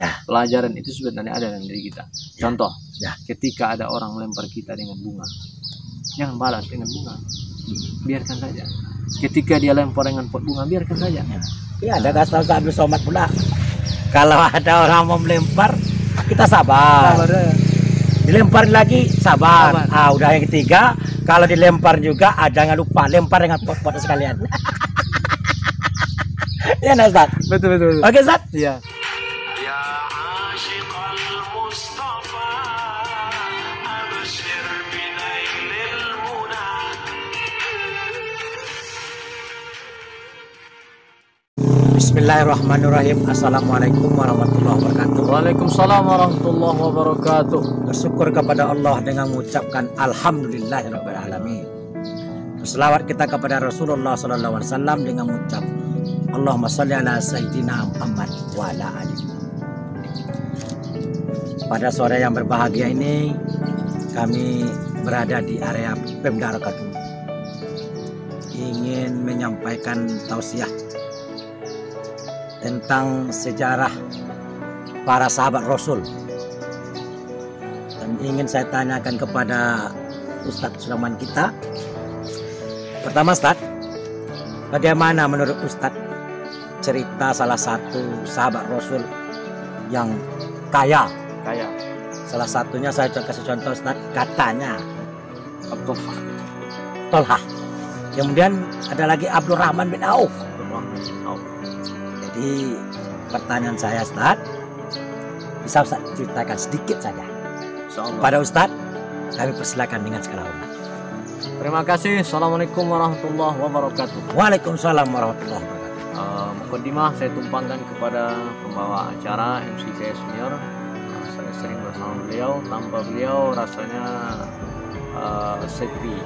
Ya. Pelajaran itu sebenarnya ada dalam diri kita. Contoh, Ya. ketika ada orang melempar kita dengan bunga, jangan balas dengan bunga, biarkan saja. Ketika dia lempar dengan pot bunga, biarkan saja. Ya, ada Ustaz Abdul Somad pula. Kalau ada orang mau melempar, kita sabar. Dilempar lagi, sabar. Udah yang ketiga, kalau dilempar juga, jangan lupa lempar dengan pot-pot sekalian. Ya, Ustaz. Betul. Oke, Ustaz. Iya. Bismillahirrahmanirrahim. Assalamualaikum warahmatullahi wabarakatuh. Waalaikumsalam warahmatullahi wabarakatuh. Bersyukur kepada Allah dengan mengucapkan alhamdulillahirabbil alamin. Selawat kita kepada Rasulullah sallallahu alaihi wasallam dengan mengucap Allahumma shalli ala sayyidina Muhammad wa ala alihi. Pada sore yang berbahagia ini kami berada di area Pemda Rakatu. Ingin menyampaikan tausiah tentang sejarah para sahabat Rasul, dan ingin saya tanyakan kepada Ustadz Sulaiman kita. Pertama, Ustadz, bagaimana menurut Ustadz cerita salah satu sahabat Rasul yang kaya? Salah satunya saya kasih contoh, Ustadz, katanya Tolhah. Kemudian ada lagi Abdurrahman bin Auf. Jadi pertanyaan saya, Ustaz, bisa Ustaz ceritakan sedikit saja pada Ustaz? Kami persilakan dengan segala hormat. Terima kasih. Assalamualaikum warahmatullahi wabarakatuh. Waalaikumsalam warahmatullahi wabarakatuh. Mukadimah saya tumpangkan kepada pembawa acara MC saya senior. Saya sering bersama beliau, tanpa beliau rasanya sepi.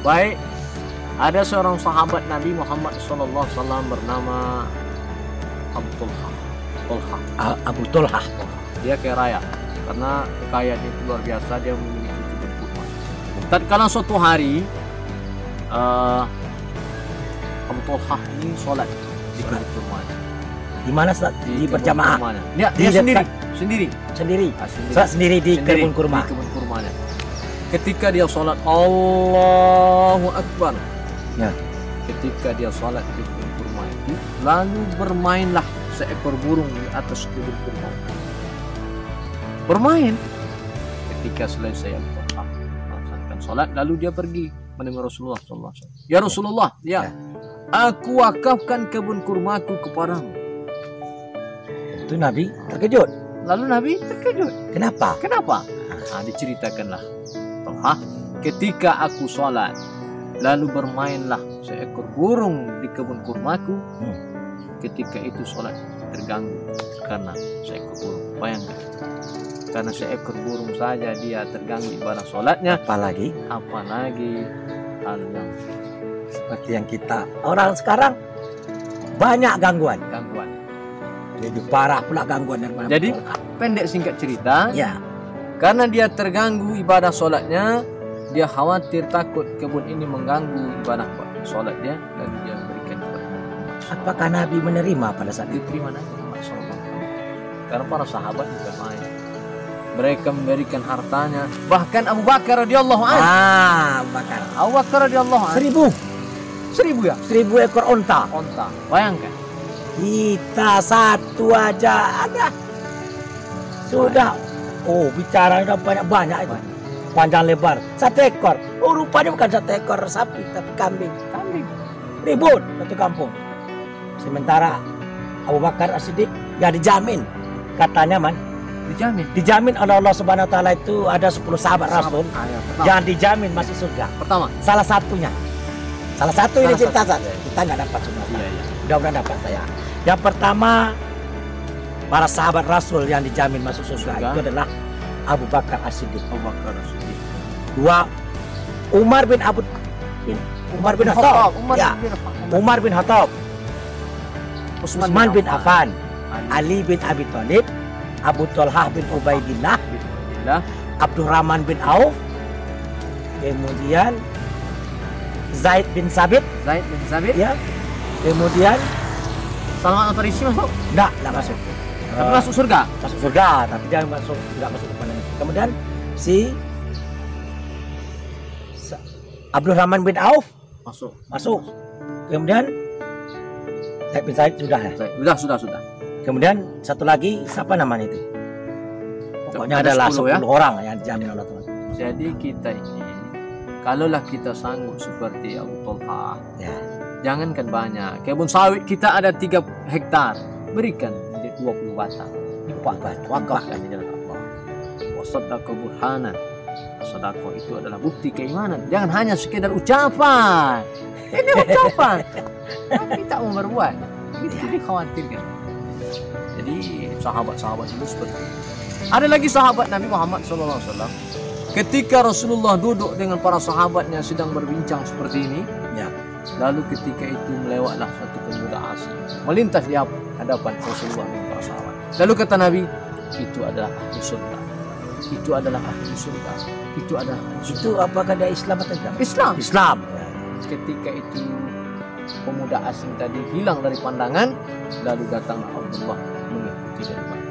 Baik. Ada seorang sahabat Nabi Muhammad SAW bernama Abu Tolhah. Dia kaya raya karena kekayaan itu luar biasa. Dia memiliki kebun kurma. Tatkala suatu hari Abu Tolhah ini sholat di kebun kurma. Di mana, Ustaz? Di berjamaah? Dia sendiri. Sholat sendiri di kebun kurma. Di kebun kurmanya. Ketika dia sholat, Allahu Akbar. Ya. Ketika dia sholat di kebun kurma itu, lalu bermainlah seekor burung di atas kebun kurma. Bermain. Ketika selesai melaksanakan sholat, lalu dia pergi menemui Rasulullah SAW. Ya Rasulullah, ya, aku wakafkan kebun kurmaku kepadamu. Itu Nabi terkejut. Lalu Nabi terkejut. Kenapa? Diceritakanlah. Ketika aku sholat, lalu bermainlah seekor burung di kebun kurmaku. Ketika itu sholat terganggu karena seekor burung. Bayangkan, karena seekor burung saja dia terganggu ibadah sholatnya, apalagi hal yang seperti yang kita orang sekarang banyak gangguan. Lebih parah pula gangguan daripada. Jadi pendek singkat cerita, ya, karena dia terganggu ibadah sholatnya, dia khawatir takut kebun ini mengganggu ibadah sholat dia, dan dia berikan kepada. Apakah Nabi menerima pada saat itu? Diterima Nabi Muhammad SAW. Karena para sahabat juga main. Mereka memberikan hartanya. Bahkan Abu Bakar radhiyallahu anhu. Abu Bakar radhiyallahu anhu. 1000 ekor onta. Bayangkan. Kita satu aja ada. Sudah. Oh, bicara udah banyak itu. Panjang lebar, 1 ekor. Oh, rupanya bukan 1 ekor sapi, tapi kambing. Ribut satu kampung. Sementara Abu Bakar As-Siddiq ya dijamin, katanya dijamin oleh Allah Subhanahu Wa Taala itu ada 10 sahabat Rasul yang dijamin masih surga. Pertama, salah satu ini cerita saja. Kita nggak dapat semua. Mudah-mudahan dapat saya. Yang pertama, para sahabat Rasul yang dijamin masuk surga itu adalah Abu Bakar As-Siddiq. 2, Umar bin Khattab. Umar bin Khattab. Utsman bin Affan. Ali bin Abi Thalib. Abu Tolhah bin Ubaidillah. Abdurrahman bin Auf. Kemudian Zaid bin Sabit. Ya. Kemudian Salman Al-Farisi masuk? Enggak masuk. Tapi masuk surga? Masuk surga, tapi dia enggak masuk ke mana. Kemudian si Abdurrahman bin Auf masuk. Kemudian Said bin Said sudah ya? Sudah. Kemudian satu lagi siapa namanya itu? Pokoknya adalah 10 orang yang dijamin Allah Ta'ala. Jadi kita ini, kalaulah kita sanggup seperti Abu Talha, ya, jangankan banyak, kebun sawit kita ada 3 hektar, berikan 20 batang, wakafkan di jalan Allah. Wasaddaqa burhana, sedekah itu adalah bukti keimanan. Jangan hanya sekedar ucapan. Ini ucapan, tapi tak mau berbuat. Itu dikhawatirkan. Jadi sahabat-sahabat itu seperti itu. Ada lagi sahabat Nabi Muhammad SAW. Ketika Rasulullah duduk dengan para sahabatnya sedang berbincang seperti ini, ya, lalu ketika itu melewatlah satu pemuda asing melintas di hadapan Rasulullah dan para sahabat. Lalu kata Nabi, itu adalah ahli surga. Itu adalah ahli surga. Itu adalah ahli surga. Itu apakah dia Islam atau tidak? Islam. Ketika itu pemuda asing tadi hilang dari pandangan, lalu datanglah Abdullah mengikuti dari belakang.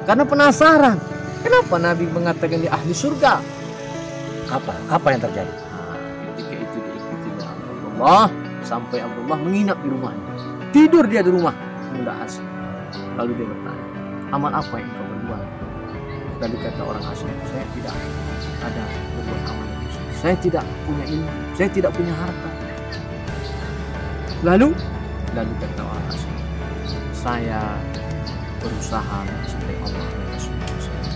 Karena penasaran, kenapa Nabi mengatakan dia ahli surga? Apa yang terjadi? Ketika itu diikuti oleh Abdullah sampai Abdullah menginap di rumahnya. Tidur dia di rumah pemuda asing. Lalu dia bertanya, amal apa yang kau berbuat? Lalu kata orang asing, saya tidak ada berbuat amal yang besar. Saya tidak punya ilmu, saya tidak punya harta. Lalu kata orang asing, saya berusaha mencintai Allah dan Rasulullah SAW.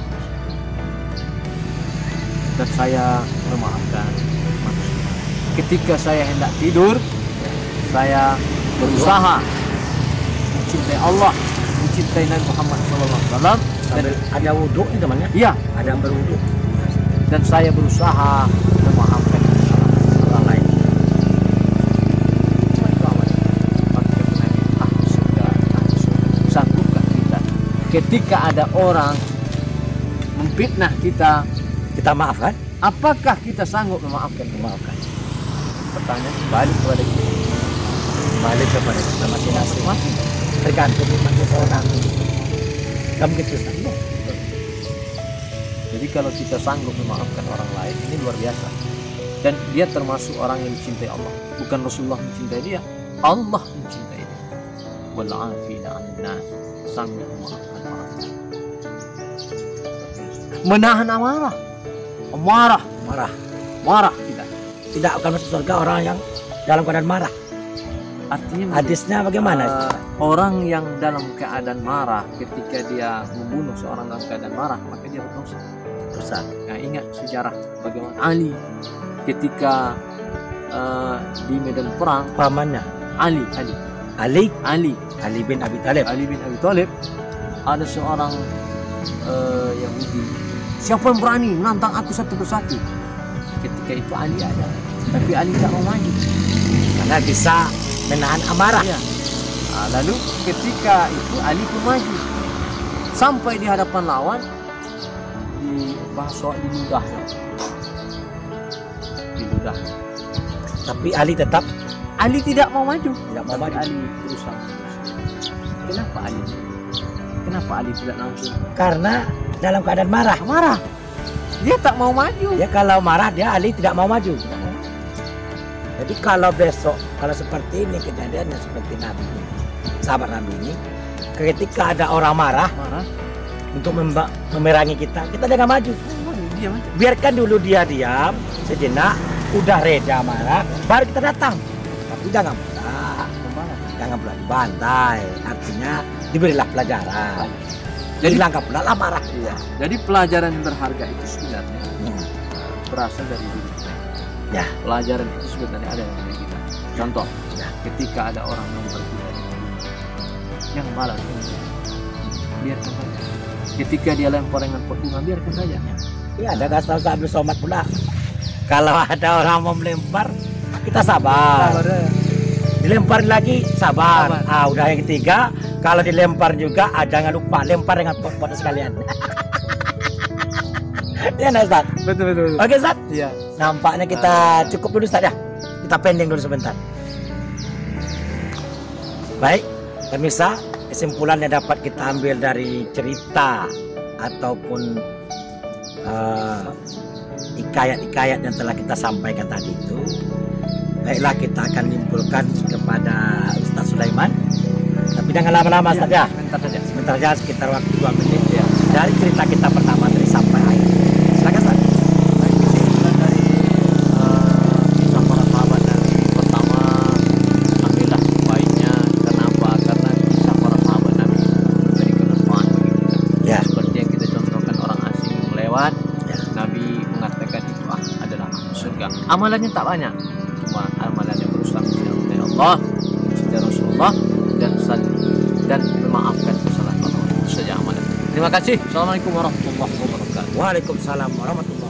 Dan saya memaafkan manusia. Ketika saya hendak tidur, saya berusaha mencintai Allah, mencintai Nabi Muhammad SAW. Dan ada wudhu ini temannya? Iya, ada yang berwudhu. Dan saya berusaha memaafkan orang lain. Sanggupkah kita ketika ada orang memfitnah kita maafkan? Apakah kita sanggup memaafkan? Pertanyaan balik kepada kita masing-masing. Tergantung orang. Kamu gitu Ustaz. Jadi kalau kita sanggup memaafkan orang lain, ini luar biasa. Dan dia termasuk orang yang dicintai Allah. Bukan Rasulullah mencintai dia, Allah mencintai dia. Wal 'afina 'anil nas, sanggup memaafkan orang lain. Menahan marah tidak akan masuk surga orang yang dalam keadaan marah. Artinya hadisnya bagaimana? Orang yang dalam keadaan marah, ketika dia membunuh seorang dalam keadaan marah, maka dia berdosa. Nah, ingat sejarah bagaimana Ali ketika di medan perang, pamannya Ali bin Abi Thalib. Ada seorang Yahudi, siapa yang berani menantang aku satu persatu? Ketika itu Ali ada, tapi Ali tidak mau maju karena bisa menahan amarah. Ya. Nah, lalu ketika itu Ali pun maju sampai di hadapan lawan, dibahas diludahnya. Tapi Ali tidak mau maju. Ali berusaha. Kenapa Ali tidak langsung? Karena dalam keadaan marah. Dia tak mau maju. Ya kalau marah Ali tidak mau maju. Jadi kalau besok, kalau seperti ini kejadiannya seperti Nabi ini, sahabat Nabi ini, ketika ada orang marah untuk memerangi kita jangan maju. Biarkan dulu dia diam sejenak, udah reda marah, baru kita datang. Tapi jangan pula dibantai. Artinya diberilah pelajaran. Jadi langkah pula lah marah. Iya. Jadi pelajaran yang berharga itu sebenarnya berasal dari diri kita. Ya, pelajaran itu sebenarnya ada dari kita. Contoh, ketika ada orang membuat kita yang malas, biarkan saja. Ketika dia lempar dengan pot bunga, biarkan saja. Iya, ada kasar Abdul Somad pula. Kalau ada orang mau melempar, kita sabar. Dilempar lagi, sabar. Udah yang ketiga, kalau dilempar juga, jangan lupa lempar dengan pot-pot sekalian. Ya, Ustaz? Betul. Oke, Ustaz? Iya. Nampaknya kita cukup dulu, Ustaz, ya. Kita pending dulu sebentar. Baik, Pemirsa, kesimpulan yang dapat kita ambil dari cerita ataupun hikayat-hikayat yang telah kita sampaikan tadi itu, baiklah kita akan menyimpulkan kepada Ustaz Sulaiman. Tapi jangan lama-lama Ustaz ya. Sebentar saja, sekitar waktu 2 menit ya. Dari cerita kita pertama dari sampai akhir. Silakan Ustaz. Dari kisah para sahabat Nabi pertama, ambillah baiknya. Kenapa? Karena kisah para sahabat Nabi memberikan manfaat bagi kita. Ya. Seperti yang kita contohkan, orang asing yang melewat, Ya. Nabi mengatakan itu adalah surga. Amalannya tak banyak, cuma amalannya berusaha mencintai Allah, mencintai Rasulullah, dan memaafkan kesalahan orang. Itu saja amalan. Terima kasih. Assalamualaikum warahmatullahi wabarakatuh. Waalaikumsalam warahmatullahi wabarakatuh.